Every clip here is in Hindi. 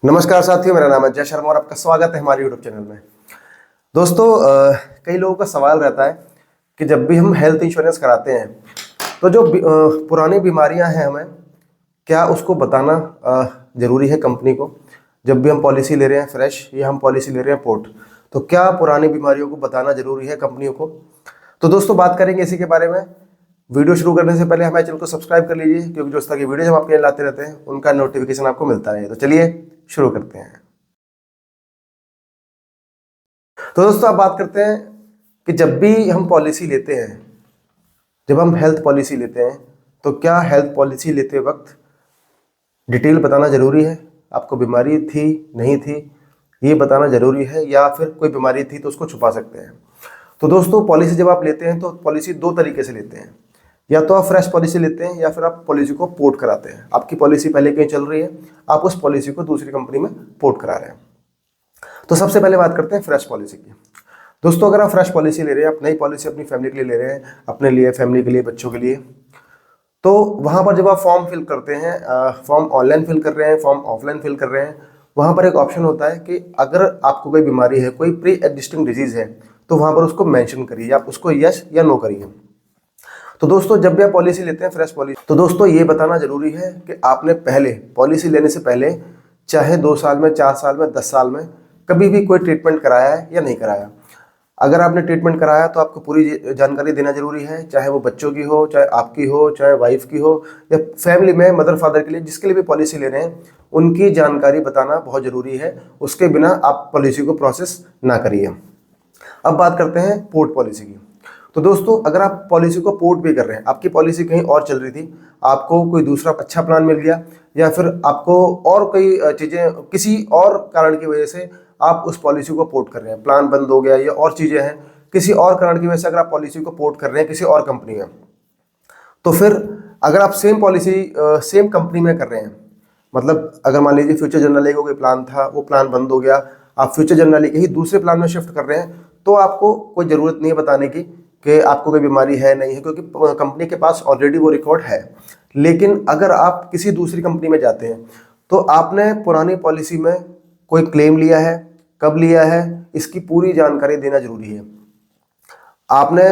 नमस्कार साथियों, मेरा नाम है जय शर्मा और आपका स्वागत है हमारे यूट्यूब चैनल में। दोस्तों, कई लोगों का सवाल रहता है कि जब भी हम हेल्थ इंश्योरेंस कराते हैं तो जो पुरानी बीमारियां हैं हमें क्या उसको बताना ज़रूरी है कंपनी को। जब भी हम पॉलिसी ले रहे हैं फ्रेश या हम पॉलिसी ले रहे हैं पोर्ट, तो क्या पुरानी बीमारियों को बताना ज़रूरी है कंपनियों को। तो दोस्तों, बात करेंगे इसी के बारे में। वीडियो शुरू करने से पहले हमारे चैनल को सब्सक्राइब कर लीजिए, क्योंकि जो इस तरह की वीडियो हम आपके लिए लाते रहते हैं उनका नोटिफिकेशन आपको मिलता रहे। तो चलिए शुरू करते हैं। तो दोस्तों, आप बात करते हैं कि जब भी हम पॉलिसी लेते हैं, जब हम हेल्थ पॉलिसी लेते हैं, तो क्या हेल्थ पॉलिसी लेते वक्त डिटेल बताना ज़रूरी है। आपको बीमारी थी नहीं थी ये बताना ज़रूरी है, या फिर कोई बीमारी थी तो उसको छुपा सकते हैं। तो दोस्तों, पॉलिसी जब आप लेते हैं तो पॉलिसी दो तरीके से लेते हैं। या तो आप फ्रेश पॉलिसी लेते हैं या फिर आप पॉलिसी को पोर्ट कराते हैं। आपकी पॉलिसी पहले कहीं चल रही है, आप उस पॉलिसी को दूसरी कंपनी में पोर्ट करा रहे हैं। तो सबसे पहले बात करते हैं फ्रेश पॉलिसी की। दोस्तों, अगर आप फ्रेश पॉलिसी ले रहे हैं, आप नई पॉलिसी अपनी फैमिली के लिए ले रहे हैं, अपने लिए, फैमिली के लिए, बच्चों के लिए, तो वहाँ पर जब आप फॉर्म फिल करते हैं, फॉर्म ऑनलाइन फिल कर रहे हैं, फॉर्म ऑफलाइन फिल कर रहे हैं, वहाँ पर एक ऑप्शन होता है कि अगर आपको कोई बीमारी है, कोई प्री एग्जिस्टिंग डिजीज़ है, तो वहाँ पर उसको मेंशन करिए, आप उसको यस या नो करिए। तो दोस्तों, जब भी आप पॉलिसी लेते हैं फ्रेश पॉलिसी, तो दोस्तों ये बताना ज़रूरी है कि आपने पहले पॉलिसी लेने से पहले चाहे 2 साल में, 4 साल में, 10 साल में कभी भी कोई ट्रीटमेंट कराया है या नहीं कराया। अगर आपने ट्रीटमेंट कराया तो आपको पूरी जानकारी देना जरूरी है, चाहे वो बच्चों की हो, चाहे आपकी हो, चाहे वाइफ की हो, या फैमिली में मदर फादर के लिए, जिसके लिए भी पॉलिसी ले रहे हैं, उनकी जानकारी बताना बहुत ज़रूरी है। उसके बिना आप पॉलिसी को प्रोसेस ना करिए। अब बात करते हैं पोर्ट पॉलिसी की। तो दोस्तों, अगर आप पॉलिसी को पोर्ट भी कर रहे हैं, आपकी पॉलिसी कहीं और चल रही थी, आपको कोई दूसरा अच्छा प्लान मिल गया, या फिर आपको और कोई चीज़ें किसी और कारण की वजह से आप उस पॉलिसी को पोर्ट कर रहे हैं, प्लान बंद हो गया या और चीज़ें हैं, किसी और कारण की वजह से अगर आप पॉलिसी को पोर्ट कर रहे हैं किसी और कंपनी में, तो फिर अगर आप सेम पॉलिसी सेम कंपनी में कर रहे हैं, मतलब अगर मान लीजिए फ्यूचर जनरली का कोई प्लान था, वो प्लान बंद हो गया, आप फ्यूचर जनरली के ही दूसरे प्लान में शिफ्ट कर रहे हैं, तो आपको कोई ज़रूरत नहीं है बताने की कि आपको कोई बीमारी है नहीं है, क्योंकि कंपनी के पास ऑलरेडी वो रिकॉर्ड है। लेकिन अगर आप किसी दूसरी कंपनी में जाते हैं, तो आपने पुरानी पॉलिसी में कोई क्लेम लिया है, कब लिया है, इसकी पूरी जानकारी देना जरूरी है। आपने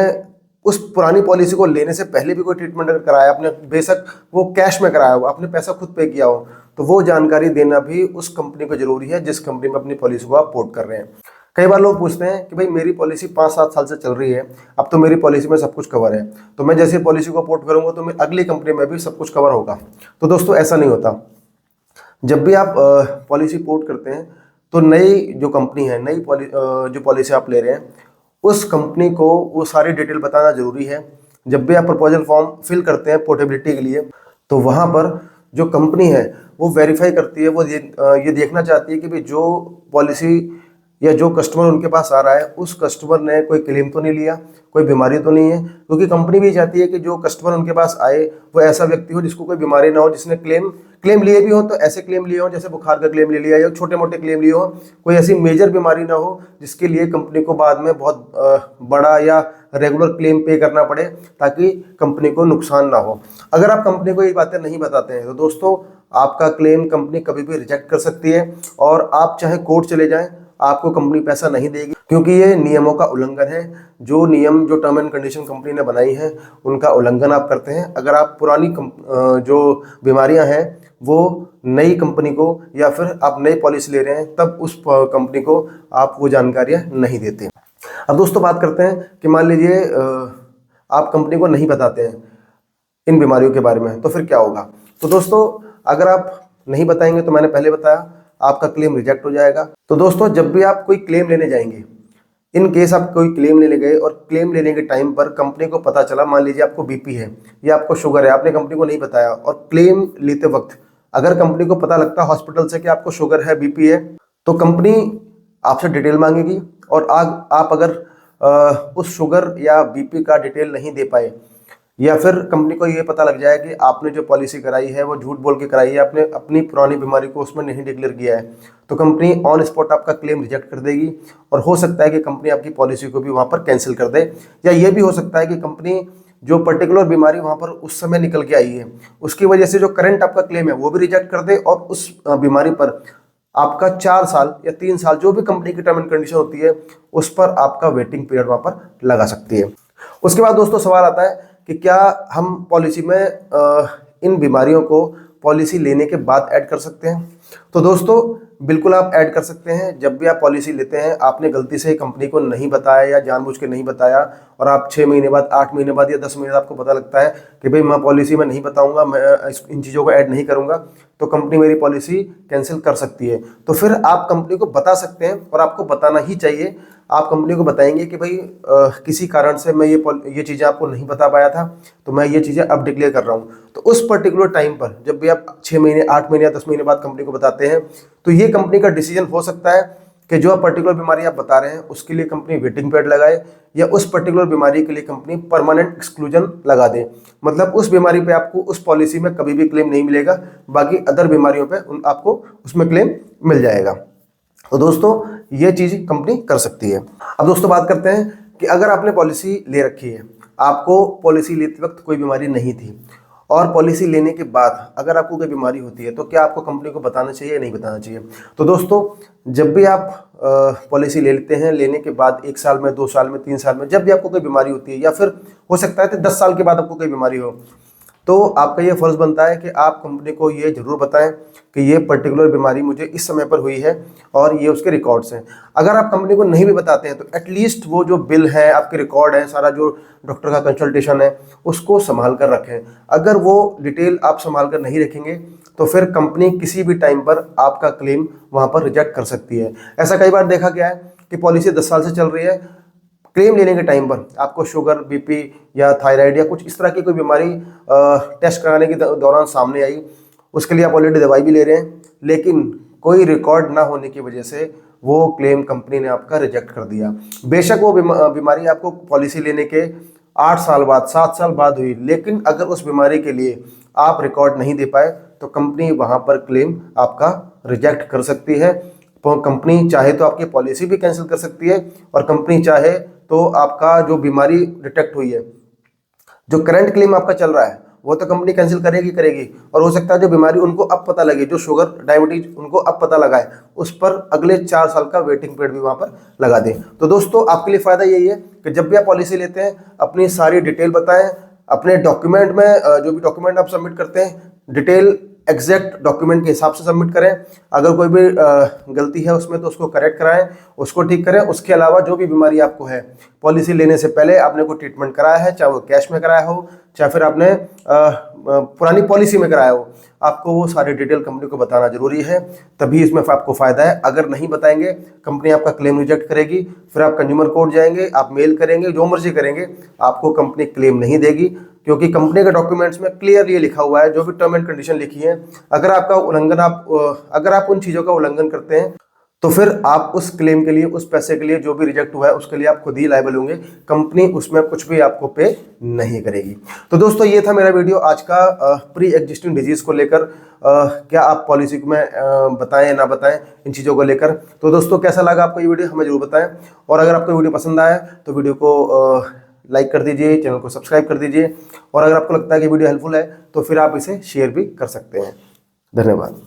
उस पुरानी पॉलिसी को लेने से पहले भी कोई ट्रीटमेंट अगर कराया आपने, बेशक वो कैश में कराया हो, आपने पैसा खुद पे किया हो, तो वो जानकारी देना भी उस कंपनी को जरूरी है जिस कंपनी में अपनी पॉलिसी को आप पोर्ट कर रहे हैं। कई बार लोग पूछते हैं कि भाई मेरी पॉलिसी 5-7 साल से चल रही है, अब तो मेरी पॉलिसी में सब कुछ कवर है, तो मैं जैसे पॉलिसी को पोर्ट करूंगा तो मैं अगली कंपनी में भी सब कुछ कवर होगा। तो दोस्तों, ऐसा नहीं होता। जब भी आप पॉलिसी पोर्ट करते हैं, तो नई जो कंपनी है, जो पॉलिसी आप ले रहे हैं, उस कंपनी को वो सारी डिटेल बताना जरूरी है। जब भी आप प्रपोजल फॉर्म फिल करते हैं पोर्टेबिलिटी के लिए, तो वहाँ पर जो कंपनी है वो वेरीफाई करती है, वो ये देखना चाहती है कि भाई जो पॉलिसी या जो कस्टमर उनके पास आ रहा है, उस कस्टमर ने कोई क्लेम तो नहीं लिया, कोई बीमारी तो नहीं है, क्योंकि कंपनी भी चाहती है कि जो कस्टमर उनके पास आए वो ऐसा व्यक्ति हो जिसको कोई बीमारी ना हो, जिसने क्लेम क्लेम लिए भी हो तो ऐसे क्लेम लिए हो जैसे बुखार का क्लेम ले लिया या छोटे मोटे क्लेम लिए हो, कोई ऐसी मेजर बीमारी ना हो जिसके लिए कंपनी को बाद में बहुत बड़ा या रेगुलर क्लेम पे करना पड़े, ताकि कंपनी को नुकसान ना हो। अगर आप कंपनी को ये बातें नहीं बताते हैं, तो दोस्तों आपका क्लेम कंपनी कभी भी रिजेक्ट कर सकती है, और आप चाहे कोर्ट चले जाएं, आपको कंपनी पैसा नहीं देगी, क्योंकि ये नियमों का उल्लंघन है। जो नियम, जो टर्म एंड कंडीशन कंपनी ने बनाई है, उनका उल्लंघन आप करते हैं। अगर आप पुरानी जो बीमारियां हैं वो नई कंपनी को, या फिर आप नई पॉलिसी ले रहे हैं, तब उस कंपनी को आप वो जानकारियां नहीं देते। अब दोस्तों, बात करते हैं कि मान लीजिए आप कंपनी को नहीं बताते हैं इन बीमारियों के बारे में, तो फिर क्या होगा। तो दोस्तों, अगर आप नहीं बताएंगे, तो मैंने पहले बताया आपका क्लेम रिजेक्ट हो जाएगा। तो दोस्तों, जब भी आप कोई क्लेम लेने जाएंगे, इन केस आप कोई क्लेम लेने गए और क्लेम लेने के टाइम पर कंपनी को पता चला, मान लीजिए आपको बीपी है या आपको शुगर है, आपने कंपनी को नहीं बताया, और क्लेम लेते वक्त अगर कंपनी को पता लगता हॉस्पिटल से कि आपको शुगर है, बीपी है, तो कंपनी आपसे डिटेल मांगेगी, और आप अगर उस शुगर या बीपी का डिटेल नहीं दे पाए, या फिर कंपनी को ये पता लग जाए कि आपने जो पॉलिसी कराई है वो झूठ बोल के कराई है, आपने अपनी पुरानी बीमारी को उसमें नहीं डिक्लेयर किया है, तो कंपनी ऑन स्पॉट आपका क्लेम रिजेक्ट कर देगी। और हो सकता है कि कंपनी आपकी पॉलिसी को भी वहाँ पर कैंसिल कर दे, या ये भी हो सकता है कि कंपनी जो पर्टिकुलर बीमारी वहाँ पर उस समय निकल के आई है, उसकी वजह से जो करंट आपका क्लेम है वो भी रिजेक्ट कर दे, और उस बीमारी पर आपका 4 साल या 3 साल जो भी कंपनी की टर्म एंड कंडीशन होती है उस पर आपका वेटिंग पीरियड वहाँ पर लगा सकती है। उसके बाद दोस्तों सवाल आता है कि क्या हम पॉलिसी में इन बीमारियों को पॉलिसी लेने के बाद ऐड कर सकते हैं? तो दोस्तों बिल्कुल आप ऐड कर सकते हैं। जब भी आप पॉलिसी लेते हैं, आपने गलती से कंपनी को नहीं बताया या जानबूझ के नहीं बताया और आप 6 महीने बाद, 8 महीने बाद या 10 महीने बाद आपको पता लगता है कि भाई मैं पॉलिसी में नहीं बताऊंगा, मैं इन चीज़ों को ऐड नहीं करूंगा, तो कंपनी मेरी पॉलिसी कैंसिल कर सकती है। तो फिर आप कंपनी को बता सकते हैं और आपको बताना ही चाहिए। आप कंपनी को बताएंगे कि भाई किसी कारण से मैं ये चीज़ें आपको नहीं बता पाया था, तो मैं ये चीज़ें अब डिक्लेयर कर रहा हूँ। तो उस पर्टिकुलर टाइम पर जब भी आप 6 महीने, 8 महीने या 10 महीने बाद कंपनी को बताते हैं, तो ये कंपनी का डिसीजन हो सकता है कि जो पर्टिकुलर बीमारी आप बता रहे हैं उसके लिए कंपनी वेटिंग पीरियड लगाए, या उस पर्टिकुलर बीमारी के लिए कंपनी परमानेंट एक्सक्लूजन लगा दे। मतलब उस बीमारी पे आपको उस पॉलिसी में कभी भी क्लेम नहीं मिलेगा, बाकी अदर बीमारियों पे आपको उसमें क्लेम मिल जाएगा। तो दोस्तों ये चीज़ कंपनी कर सकती है। अब दोस्तों बात करते हैं कि अगर आपने पॉलिसी ले रखी है, आपको पॉलिसी लेते वक्त कोई बीमारी नहीं थी, और पॉलिसी लेने के बाद अगर आपको कोई बीमारी होती है, तो क्या आपको कंपनी को बताना चाहिए या नहीं बताना चाहिए? तो दोस्तों जब भी आप पॉलिसी ले लेते हैं, लेने के बाद 1 साल में, 2 साल में, 3 साल में जब भी आपको कोई बीमारी होती है, या फिर हो सकता है कि 10 साल के बाद आपको कोई बीमारी हो, तो आपका ये फर्ज बनता है कि आप कंपनी को ये जरूर बताएं कि ये पर्टिकुलर बीमारी मुझे इस समय पर हुई है और ये उसके रिकॉर्ड्स हैं। अगर आप कंपनी को नहीं भी बताते हैं तो एटलीस्ट वो जो बिल है, आपके रिकॉर्ड है, सारा जो डॉक्टर का कंसल्टेशन है, उसको संभाल कर रखें। अगर वो डिटेल आप संभाल कर नहीं रखेंगे तो फिर कंपनी किसी भी टाइम पर आपका क्लेम वहाँ पर रिजेक्ट कर सकती है। ऐसा कई बार देखा गया है कि पॉलिसी 10 साल से चल रही है, क्लेम लेने के टाइम पर आपको शुगर, बीपी या थायराइड या कुछ इस तरह की कोई बीमारी टेस्ट कराने के दौरान सामने आई, उसके लिए आप ऑलरेडी दवाई भी ले रहे हैं, लेकिन कोई रिकॉर्ड ना होने की वजह से वो क्लेम कंपनी ने आपका रिजेक्ट कर दिया। बेशक वो बीमारी आपको पॉलिसी लेने के 8 साल बाद, 7 साल बाद हुई, लेकिन अगर उस बीमारी के लिए आप रिकॉर्ड नहीं दे पाए तो कंपनी वहाँ पर क्लेम आपका रिजेक्ट कर सकती है। कंपनी चाहे तो आपकी पॉलिसी भी कैंसिल कर सकती है, और कंपनी चाहे तो आपका जो बीमारी डिटेक्ट हुई है, जो करंट क्लेम आपका चल रहा है, वो तो कंपनी कैंसिल करेगी। और हो सकता है जो बीमारी उनको अब पता लगे, जो शुगर, डायबिटीज उनको अब पता लगा है, उस पर अगले 4 साल का वेटिंग पीरियड भी वहाँ पर लगा दें। तो दोस्तों आपके लिए फ़ायदा यही है कि जब भी आप पॉलिसी लेते हैं, अपनी सारी डिटेल बताएं। अपने डॉक्यूमेंट में जो भी डॉक्यूमेंट आप सबमिट करते हैं, डिटेल एग्जैक्ट डॉक्यूमेंट के हिसाब से सबमिट करें। अगर कोई भी गलती है उसमें तो उसको करेक्ट कराएं, उसको ठीक करें। उसके अलावा जो भी बीमारी आपको है, पॉलिसी लेने से पहले आपने कोई ट्रीटमेंट कराया है, चाहे वो कैश में कराया हो, चाहे फिर आपने पुरानी पॉलिसी में कराया हो, आपको वो सारी डिटेल कंपनी को बताना जरूरी है, तभी इसमें आपको फायदा है। अगर नहीं बताएंगे, कंपनी आपका क्लेम रिजेक्ट करेगी, फिर आप कंज्यूमर कोर्ट जाएंगे, आप मेल करेंगे, जो मर्जी करेंगे, आपको कंपनी क्लेम नहीं देगी, क्योंकि कंपनी के डॉक्यूमेंट्स में क्लियर ये लिखा हुआ है, जो भी टर्म एंड कंडीशन लिखी है, अगर आप उन चीज़ों का उल्लंघन करते हैं तो फिर आप उस क्लेम के लिए, उस पैसे के लिए जो भी रिजेक्ट हुआ है, उसके लिए आप खुद ही लायबल होंगे। कंपनी उसमें कुछ भी आपको पे नहीं करेगी। तो दोस्तों ये था मेरा वीडियो आज का प्री एग्जिस्टिंग डिजीज को लेकर। क्या आप पॉलिसी में बताएं या ना बताएं इन चीज़ों को लेकर। तो दोस्तों कैसा लगा आपको ये वीडियो, हमें जरूर बताएं। और अगर आपको वीडियो पसंद आया तो वीडियो को लाइक कर दीजिए, चैनल को सब्सक्राइब कर दीजिए, और अगर आपको लगता है कि वीडियो हेल्पफुल है तो फिर आप इसे शेयर भी कर सकते हैं। धन्यवाद।